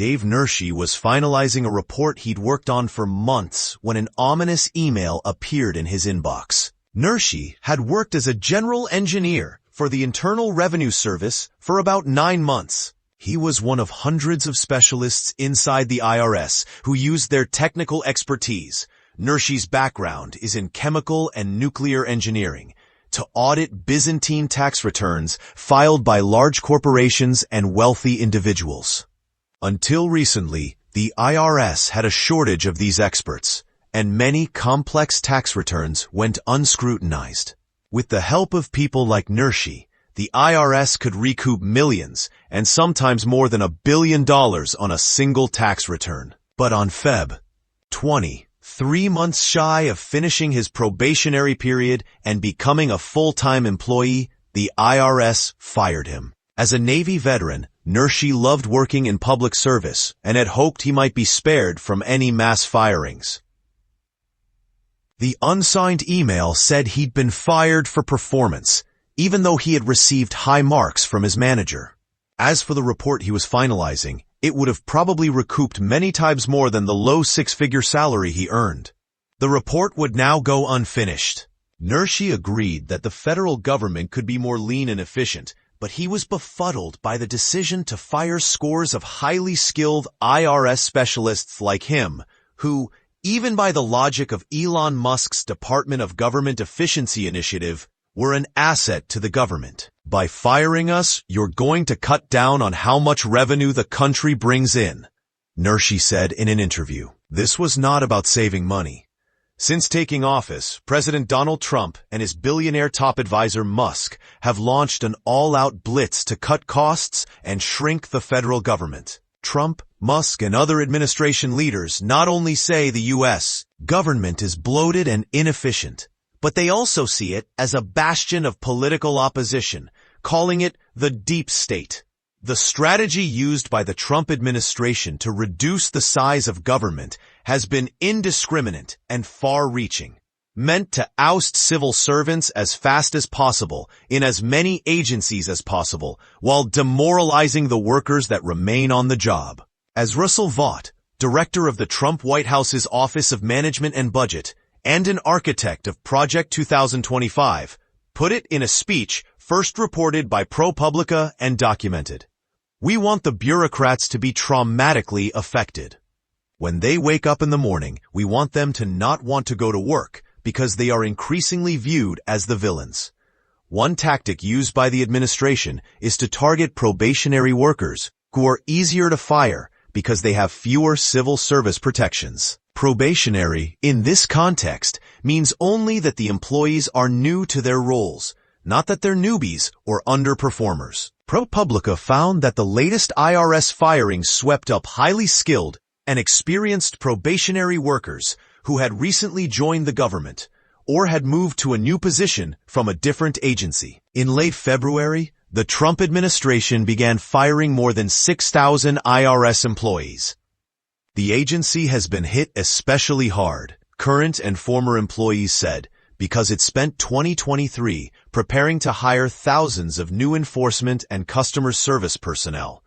Dave Nershi was finalizing a report he'd worked on for months when an ominous email appeared in his inbox. Nershi had worked as a general engineer for the Internal Revenue Service for about 9 months. He was one of hundreds of specialists inside the IRS who used their technical expertise. Nershi's background is in chemical and nuclear engineering to audit Byzantine tax returns filed by large corporations and wealthy individuals. Until recently, the IRS had a shortage of these experts, and many complex tax returns went unscrutinized. With the help of people like Nershi, the IRS could recoup millions and sometimes more than $1 billion on a single tax return. But on Feb. 20, 3 months shy of finishing his probationary period and becoming a full-time employee, the IRS fired him. As a Navy veteran, Nershi loved working in public service and had hoped he might be spared from any mass firings. The unsigned email said he'd been fired for performance, even though he had received high marks from his manager. As for the report he was finalizing, it would have probably recouped many times more than the low 6-figure salary he earned. The report would now go unfinished. Nershi agreed that the federal government could be more lean and efficient, but he was befuddled by the decision to fire scores of highly skilled IRS specialists like him, who, even by the logic of Elon Musk's Department of Government Efficiency initiative, were an asset to the government. By firing us, you're going to cut down on how much revenue the country brings in, Nershi said in an interview. This was not about saving money. Since taking office, President Donald Trump and his billionaire top advisor Musk have launched an all-out blitz to cut costs and shrink the federal government. Trump, Musk, and other administration leaders not only say the U.S. government is bloated and inefficient, but they also see it as a bastion of political opposition, calling it the deep state. The strategy used by the Trump administration to reduce the size of government has been indiscriminate and far-reaching, meant to oust civil servants as fast as possible in as many agencies as possible, while demoralizing the workers that remain on the job. As Russell Vought, director of the Trump White House's Office of Management and Budget, and an architect of Project 2025, put it in a speech first reported by ProPublica and documented. We want the bureaucrats to be traumatically affected. When they wake up in the morning, we want them to not want to go to work because they are increasingly viewed as the villains. One tactic used by the administration is to target probationary workers who are easier to fire because they have fewer civil service protections. Probationary, in this context, means only that the employees are new to their roles, not that they're newbies or underperformers. ProPublica found that the latest IRS firings swept up highly skilled and experienced probationary workers who had recently joined the government or had moved to a new position from a different agency. In late February, the Trump administration began firing more than 6,000 IRS employees. The agency has been hit especially hard, current and former employees said, because it spent 2023 preparing to hire thousands of new enforcement and customer service personnel,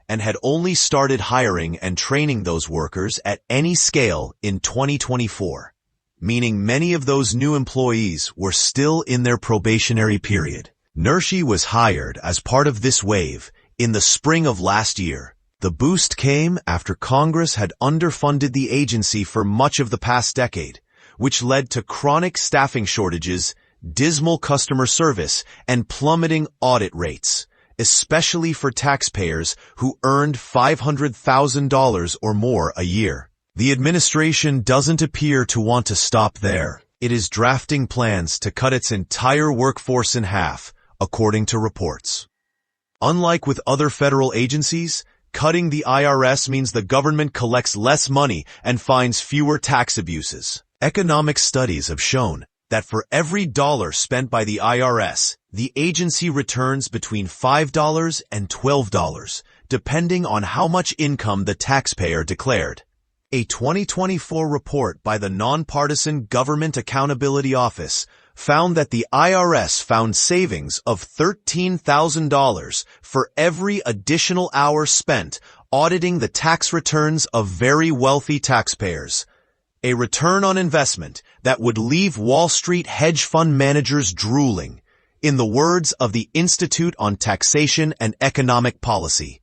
and had only started hiring and training those workers at any scale in 2024, meaning many of those new employees were still in their probationary period. Nershi was hired as part of this wave in the spring of last year. The boost came after Congress had underfunded the agency for much of the past decade, which led to chronic staffing shortages, dismal customer service, and plummeting audit rates, especially for taxpayers who earned $500,000 or more a year. The administration doesn't appear to want to stop there. It is drafting plans to cut its entire workforce in half, according to reports. Unlike with other federal agencies, cutting the IRS means the government collects less money and finds fewer tax abuses. Economic studies have shown that for every dollar spent by the IRS, the agency returns between $5 and $12, depending on how much income the taxpayer declared. A 2024 report by the Nonpartisan Government Accountability Office found that the IRS found savings of $13,000 for every additional hour spent auditing the tax returns of very wealthy taxpayers. A return on investment that would leave Wall Street hedge fund managers drooling, in the words of the Institute on Taxation and Economic Policy.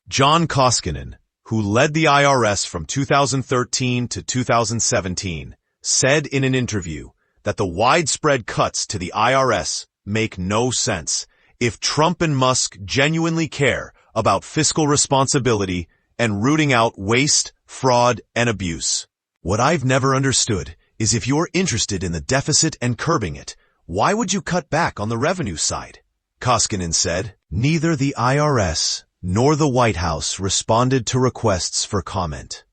John Koskinen, who led the IRS from 2013 to 2017, said in an interview that the widespread cuts to the IRS make no sense if Trump and Musk genuinely care about fiscal responsibility and rooting out waste, fraud, and abuse. What I've never understood is if you're interested in the deficit and curbing it, why would you cut back on the revenue side? Koskinen said, neither the IRS nor the White House responded to requests for comment.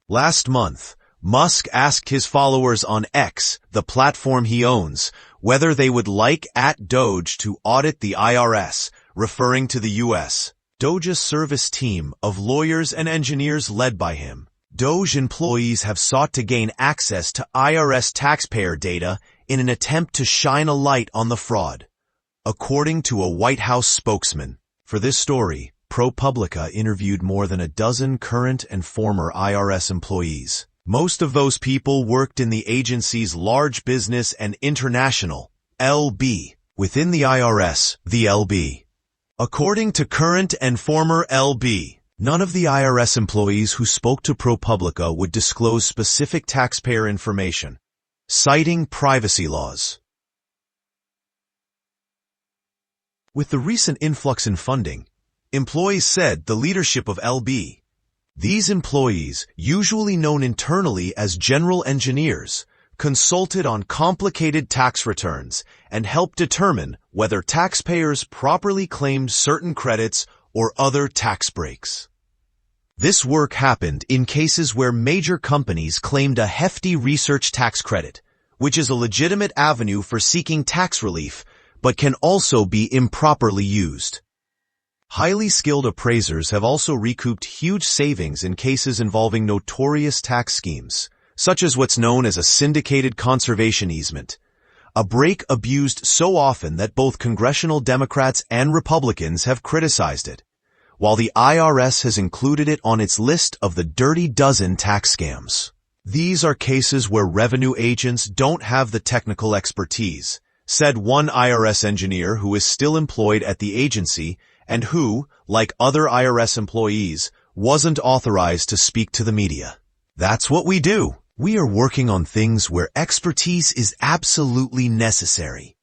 Last month, Musk asked his followers on X, the platform he owns, whether they would like @DOGE to audit the IRS, referring to the U.S. DOGE service team of lawyers and engineers led by him. DOGE employees have sought to gain access to IRS taxpayer data in an attempt to shine a light on the fraud, according to a White House spokesman. For this story, ProPublica interviewed more than a dozen current and former IRS employees. Most of those people worked in the agency's Large Business and International, LB, within the IRS, the LB. According to current and former LB, none of the IRS employees who spoke to ProPublica would disclose specific taxpayer information, citing privacy laws. With the recent influx in funding, employees said the leadership of LB, these employees, usually known internally as general engineers, consulted on complicated tax returns and helped determine whether taxpayers properly claimed certain credits or other tax breaks. This work happened in cases where major companies claimed a hefty research tax credit, which is a legitimate avenue for seeking tax relief, but can also be improperly used. Highly skilled appraisers have also recouped huge savings in cases involving notorious tax schemes, such as what's known as a syndicated conservation easement, a break abused so often that both congressional Democrats and Republicans have criticized it, while the IRS has included it on its list of the dirty dozen tax scams. These are cases where revenue agents don't have the technical expertise, said one IRS engineer who is still employed at the agency and who, like other IRS employees, wasn't authorized to speak to the media. That's what we do. We are working on things where expertise is absolutely necessary.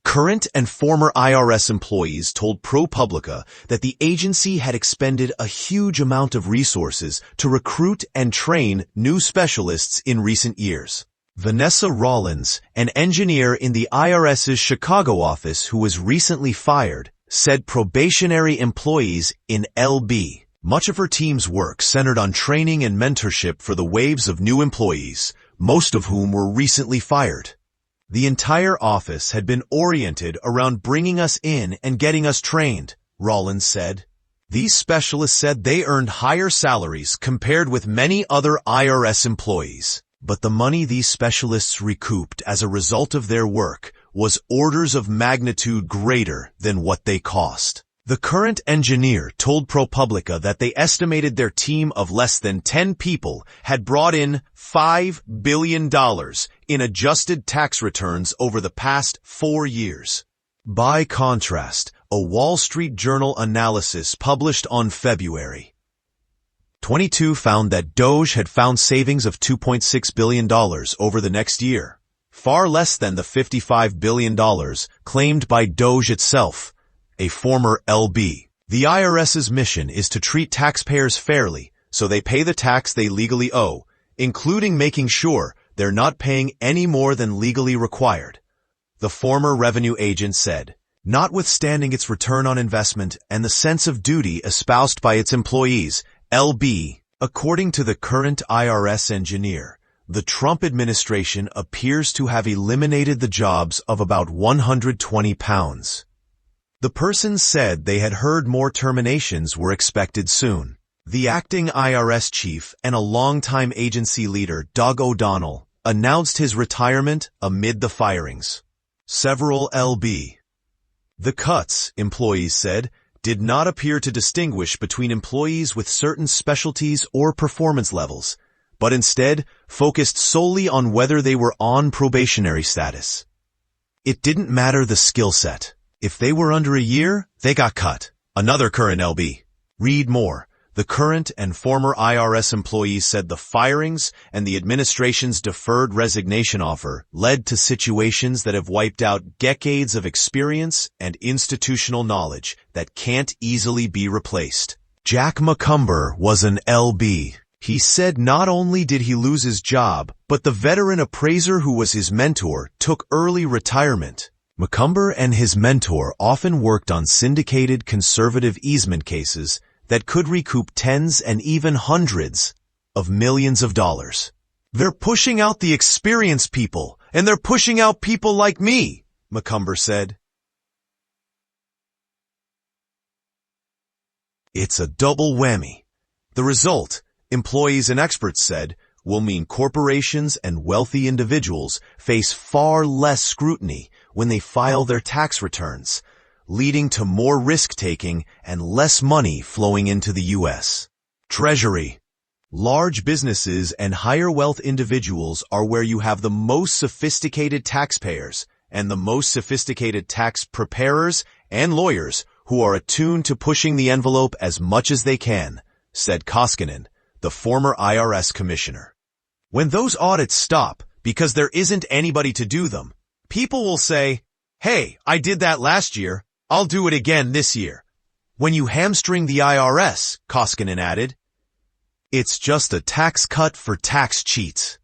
Current and former IRS employees told ProPublica that the agency had expended a huge amount of resources to recruit and train new specialists in recent years. Vanessa Rollins, an engineer in the IRS's Chicago office who was recently fired, said probationary employees in LB. Much of her team's work centered on training and mentorship for the waves of new employees, most of whom were recently fired. The entire office had been oriented around bringing us in and getting us trained, Rollins said. These specialists said they earned higher salaries compared with many other IRS employees, but the money these specialists recouped as a result of their work was orders of magnitude greater than what they cost. The current engineer told ProPublica that they estimated their team of less than 10 people had brought in $5 billion in adjusted tax returns over the past 4 years. By contrast, a Wall Street Journal analysis published on February 22 found that DOGE had found savings of $2.6 billion over the next year, far less than the $55 billion claimed by DOGE itself, a former LB. The IRS's mission is to treat taxpayers fairly, so they pay the tax they legally owe, including making sure they're not paying any more than legally required, the former revenue agent said. Notwithstanding its return on investment and the sense of duty espoused by its employees, LB, according to the current IRS engineer, the Trump administration appears to have eliminated the jobs of about 120 pounds. The person said they had heard more terminations were expected soon. The acting IRS chief and a longtime agency leader, Doug O'Donnell, announced his retirement amid the firings. Several LB. The cuts, employees said, did not appear to distinguish between employees with certain specialties or performance levels, but instead focused solely on whether they were on probationary status. It didn't matter the skill set. If they were under a year, they got cut. Another current LB. Read more. The current and former IRS employees said the firings and the administration's deferred resignation offer led to situations that have wiped out decades of experience and institutional knowledge that can't easily be replaced. Jack McCumber was an LB. He said not only did he lose his job, but the veteran appraiser who was his mentor took early retirement. McCumber and his mentor often worked on syndicated conservative easement cases that could recoup tens and even hundreds of millions of dollars. They're pushing out the experienced people, and they're pushing out people like me, McCumber said. It's a double whammy. The result, employees and experts said, will mean corporations and wealthy individuals face far less scrutiny when they file their tax returns, leading to more risk-taking and less money flowing into the U.S. Treasury. Large businesses and higher wealth individuals are where you have the most sophisticated taxpayers and the most sophisticated tax preparers and lawyers who are attuned to pushing the envelope as much as they can, said Koskinen, the former IRS commissioner. When those audits stop because there isn't anybody to do them, people will say, "Hey, I did that last year. I'll do it again this year." When you hamstring the IRS, Koskinen added, it's just a tax cut for tax cheats.